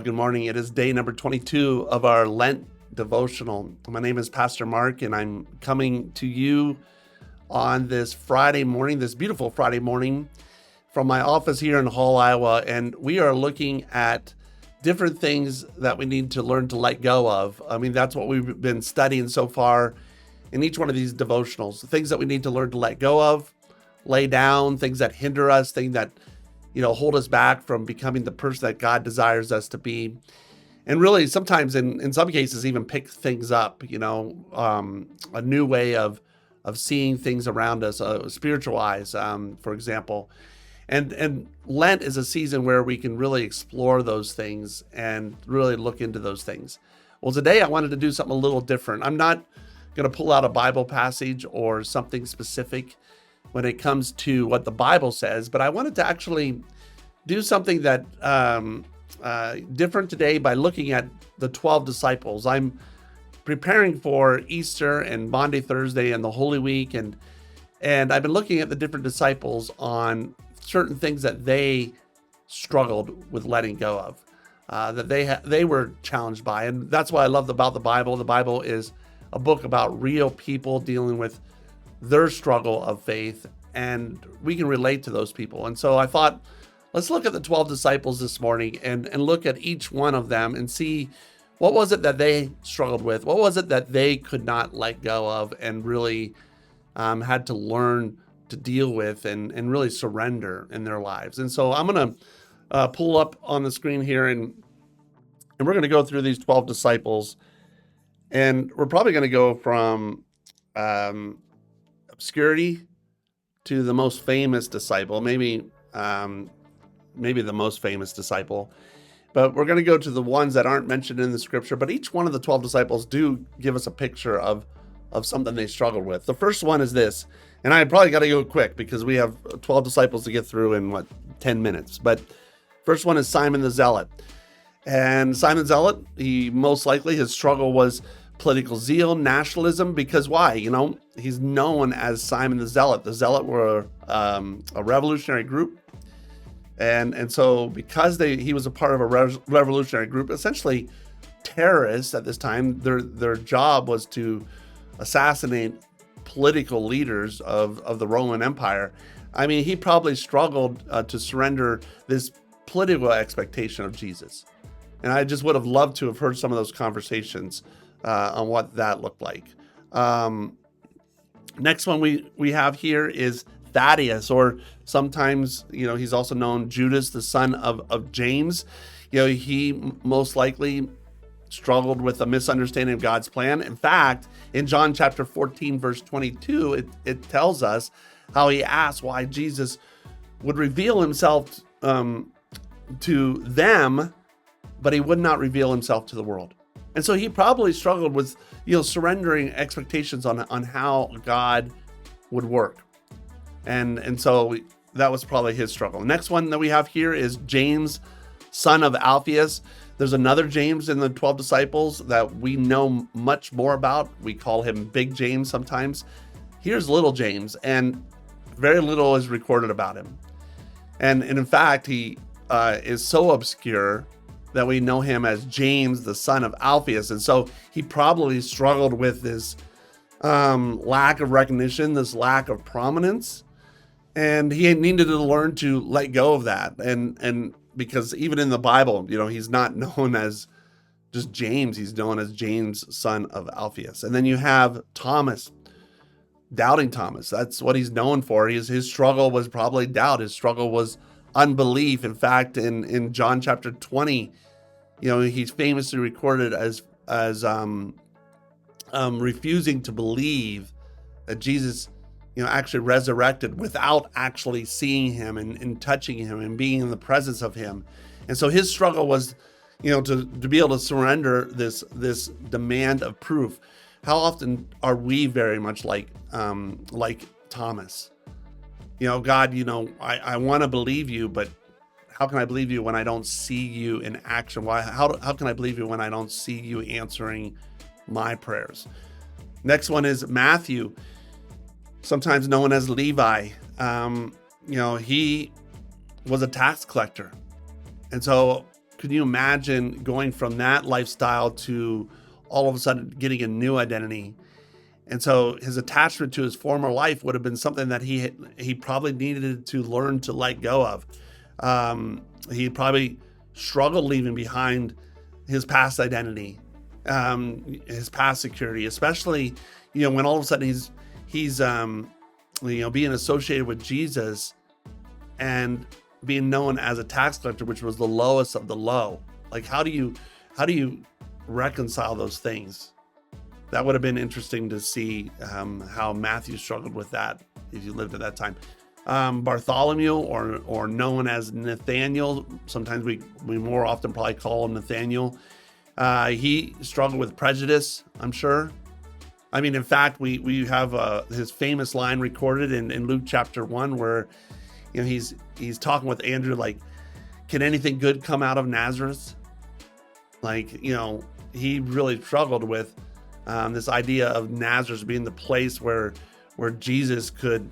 good morning. It is day number 22 of our Lent Devotional. My name is Pastor Mark, and I'm coming to you on this Friday morning, this beautiful Friday morning, from my office here in Hall, Iowa, and we are looking at different things that we need to learn to let go of. I mean, that's what we've been studying so far in each one of these devotionals, the things that we need to learn to let go of, lay down, things that hinder us, things that hold us back from becoming the person that God desires us to be. And really, sometimes in some cases, even pick things up, a new way of seeing things around us, spiritual eyes, for example. And Lent is a season where we can really explore those things and really look into those things. Well, today I wanted to do something a little different. I'm not going to pull out a Bible passage or something specific when it comes to what the Bible says, but I wanted to actually do something that different today by looking at the 12 disciples. I'm preparing for Easter and Maundy Thursday and the Holy Week, and I've been looking at the different disciples on certain things that they struggled with letting go of, that they were challenged by, and that's what I love about the Bible. The Bible is a book about real people dealing with their struggle of faith, and we can relate to those people. And so I thought, let's look at the 12 disciples this morning and look at each one of them and see what was it that they struggled with? What was it that they could not let go of and really had to learn to deal with and really surrender in their lives? And so I'm going to pull up on the screen here, and we're going to go through these 12 disciples, and we're probably going to go from obscurity to the most famous disciple, maybe the most famous disciple, but we're going to go to the ones that aren't mentioned in the scripture. But each one of the 12 disciples do give us a picture of something they struggled with. The first one is this, and I probably got to go quick because we have 12 disciples to get through in 10 minutes. But first one is Simon the Zealot. And Simon Zealot, he most likely, his struggle was political zeal, nationalism, because why? He's known as Simon the Zealot. The Zealot were a revolutionary group. And so because he was a part of a revolutionary group, essentially terrorists at this time, their job was to assassinate political leaders of the Roman Empire. I mean, he probably struggled to surrender this political expectation of Jesus. And I just would have loved to have heard some of those conversations on what that looked like. Next one we have here is Thaddeus, or sometimes, he's also known Judas, the son of James. He most likely struggled with a misunderstanding of God's plan. In fact, in John chapter 14, verse 22, it tells us how he asked why Jesus would reveal himself to them, but he would not reveal himself to the world. And so he probably struggled with, surrendering expectations on how God would work. And so that was probably his struggle. The next one that we have here is James, son of Alphaeus. There's another James in the 12 disciples that we know much more about. We call him Big James sometimes. Here's little James, and very little is recorded about him. And in fact, he is so obscure that we know him as James, the son of Alphaeus. And so he probably struggled with this lack of recognition, this lack of prominence. And he needed to learn to let go of that. And because even in the Bible, he's not known as just James. He's known as James, son of Alphaeus. And then you have Thomas, doubting Thomas. That's what he's known for. His struggle was probably doubt. His struggle was unbelief. In fact, in John chapter 20, he's famously recorded as refusing to believe that Jesus, actually resurrected without actually seeing him and touching him and being in the presence of him. And so his struggle was, to be able to surrender this demand of proof. How often are we very much like Thomas? God, I want to believe you, but how can I believe you when I don't see you in action? How can I believe you when I don't see you answering my prayers? Next one is Matthew, sometimes known as Levi. He was a tax collector. And so could you imagine going from that lifestyle to all of a sudden getting a new identity? And so his attachment to his former life would have been something that he probably needed to learn to let go of. He probably struggled leaving behind his past identity, his past security, especially, when all of a sudden he's being associated with Jesus and being known as a tax collector, which was the lowest of the low. Like, how do you reconcile those things? That would have been interesting to see how Matthew struggled with that if you lived at that time. Bartholomew, or known as Nathaniel, sometimes we more often probably call him Nathaniel. He struggled with prejudice, I'm sure. I mean, in fact, we have his famous line recorded in Luke chapter 1 where he's talking with Andrew, like, can anything good come out of Nazareth? Like, he really struggled with this idea of Nazareth being the place where Jesus could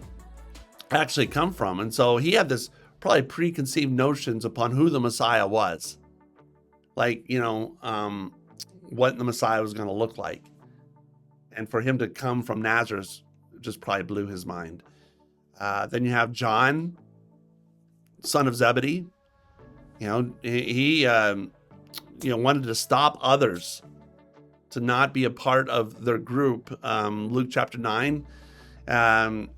actually come from. And so he had this probably preconceived notions upon who the Messiah was. Like, what the Messiah was going to look like. And for him to come from Nazareth just probably blew his mind. Then you have John, son of Zebedee. He wanted to stop others to not be a part of their group. Luke chapter 9. And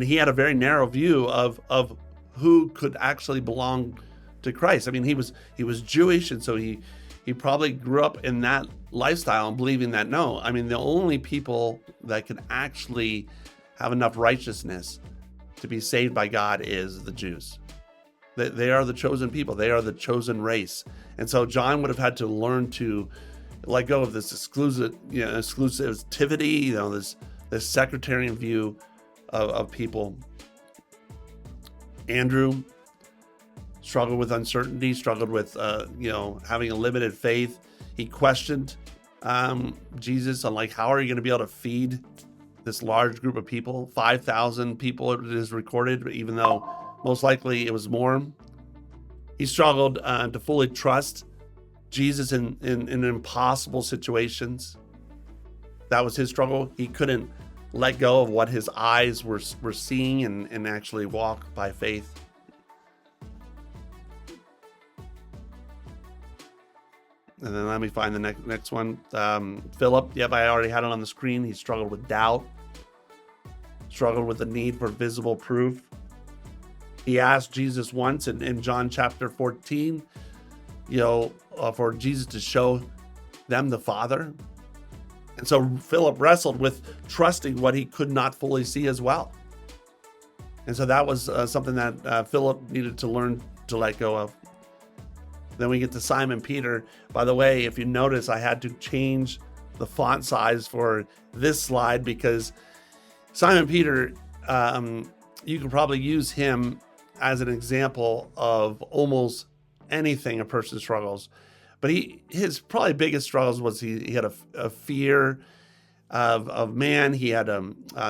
he had a very narrow view of who could actually belong to Christ. I mean, he was Jewish, and so he probably grew up in that lifestyle and believing that, no, I mean, the only people that can actually have enough righteousness to be saved by God is the Jews. They are the chosen people. They are the chosen race. And so John would have had to learn to let go of this exclusivity, this sectarian view of people. Andrew struggled with uncertainty, struggled with having a limited faith. He questioned Jesus on, like, how are you going to be able to feed this large group of people? 5,000 people it is recorded, even though most likely it was more. He struggled to fully trust Jesus in impossible situations. That was his struggle. He couldn't let go of what his eyes were seeing and actually walk by faith. And then let me find the next one. Philip, yep, I already had it on the screen. He struggled with doubt, struggled with the need for visible proof. He asked Jesus once in John chapter 14, for Jesus to show them the Father. And so Philip wrestled with trusting what he could not fully see as well. And so that was something that Philip needed to learn to let go of. Then we get to Simon Peter. By the way, if you notice, I had to change the font size for this slide because Simon Peter, you could probably use him as an example of almost anything a person struggles. But his probably biggest struggles was he had a fear of man. He had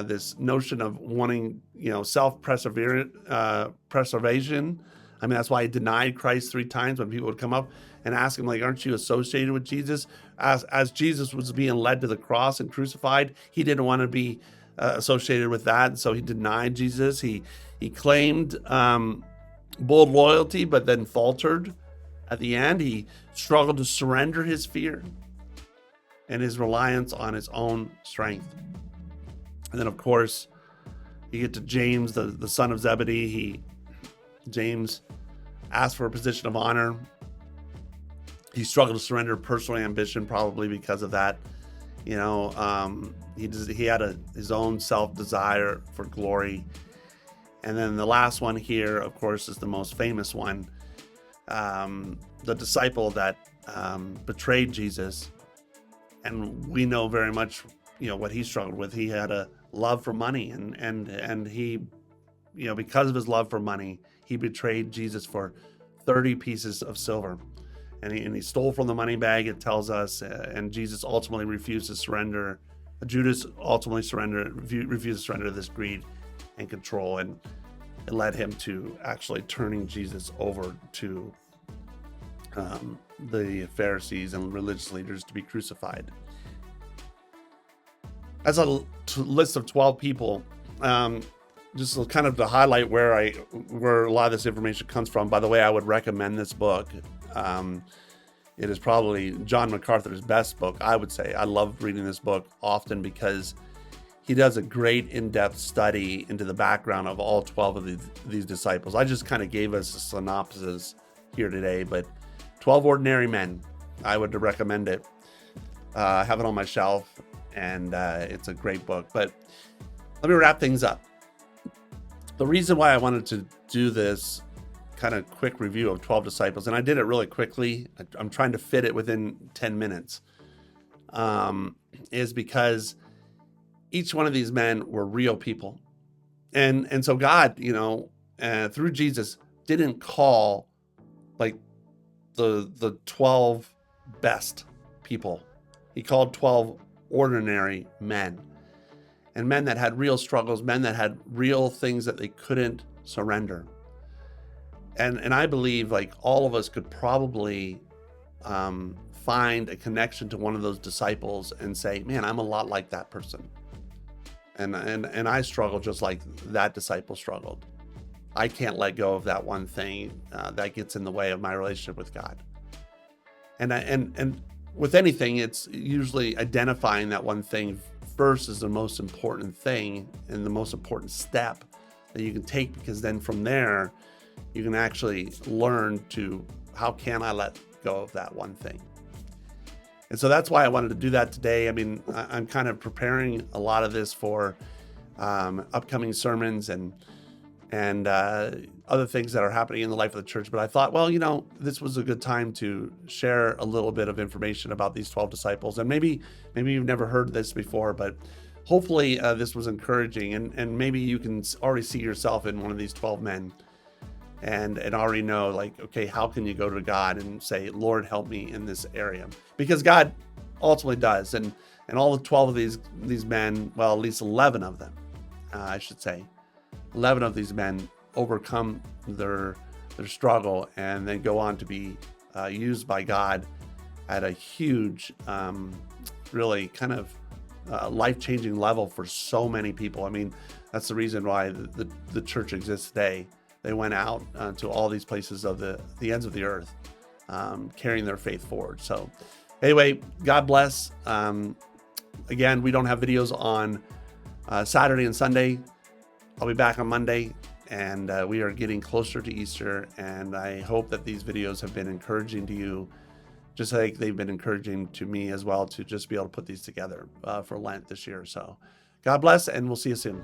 this notion of wanting, self-preservation. I mean, that's why he denied Christ 3 times when people would come up and ask him, like, aren't you associated with Jesus? As Jesus was being led to the cross and crucified, he didn't want to be associated with that. So he denied Jesus. He claimed bold loyalty, but then faltered. At the end, he struggled to surrender his fear and his reliance on his own strength. And then, of course, you get to James, the son of Zebedee. James asked for a position of honor. He struggled to surrender personal ambition, probably because of that. He had his own self-desire for glory. And then the last one here, of course, is the most famous one. The disciple that betrayed Jesus. And we know very much, what he struggled with. He had a love for money, and he, because of his love for money, he betrayed Jesus for 30 pieces of silver. And he stole from the money bag, it tells us, and Jesus ultimately refused to surrender. Judas ultimately refused to surrender to this greed and control, and it led him to actually turning Jesus over to the Pharisees and religious leaders to be crucified. As a list of 12 people, just kind of to highlight where a lot of this information comes from. By the way, I would recommend this book. It is probably John MacArthur's best book, I would say. I love reading this book often because he does a great in-depth study into the background of all 12 of these disciples. I just kind of gave us a synopsis here today, but 12 ordinary men. I would recommend it. I have it on my shelf, and it's a great book. But let me wrap things up. The reason why I wanted to do this kind of quick review of 12 disciples, and I did it really quickly, I'm trying to fit it within 10 minutes, is because each one of these men were real people. And so God, through Jesus, didn't call like the 12 best people. He called 12 ordinary men, and men that had real struggles, men that had real things that they couldn't surrender. And I believe like all of us could probably find a connection to one of those disciples and say, man, I'm a lot like that person. And I struggle just like that disciple struggled. I can't let go of that one thing that gets in the way of my relationship with God. And with anything, it's usually identifying that one thing first is the most important thing and the most important step that you can take, because then from there, you can actually learn to, how can I let go of that one thing? And so that's why I wanted to do that today. I mean, I'm kind of preparing a lot of this for upcoming sermons and other things that are happening in the life of the church. But I thought, well, this was a good time to share a little bit of information about these 12 disciples. And maybe you've never heard this before, but hopefully this was encouraging. And maybe you can already see yourself in one of these 12 men and already know, like, okay, how can you go to God and say, Lord, help me in this area? Because God ultimately does. And all the 12 of these men, well, at least 11 of them, I should say, 11 of these men overcome their struggle and then go on to be used by God at a huge, really kind of life-changing level for so many people. I mean, that's the reason why the church exists today. They went out to all these places of the ends of the earth, carrying their faith forward. So anyway, God bless. Again, we don't have videos on Saturday and Sunday. I'll be back on Monday, and we are getting closer to Easter, and I hope that these videos have been encouraging to you, just like they've been encouraging to me as well, to just be able to put these together for Lent this year. So God bless, and we'll see you soon.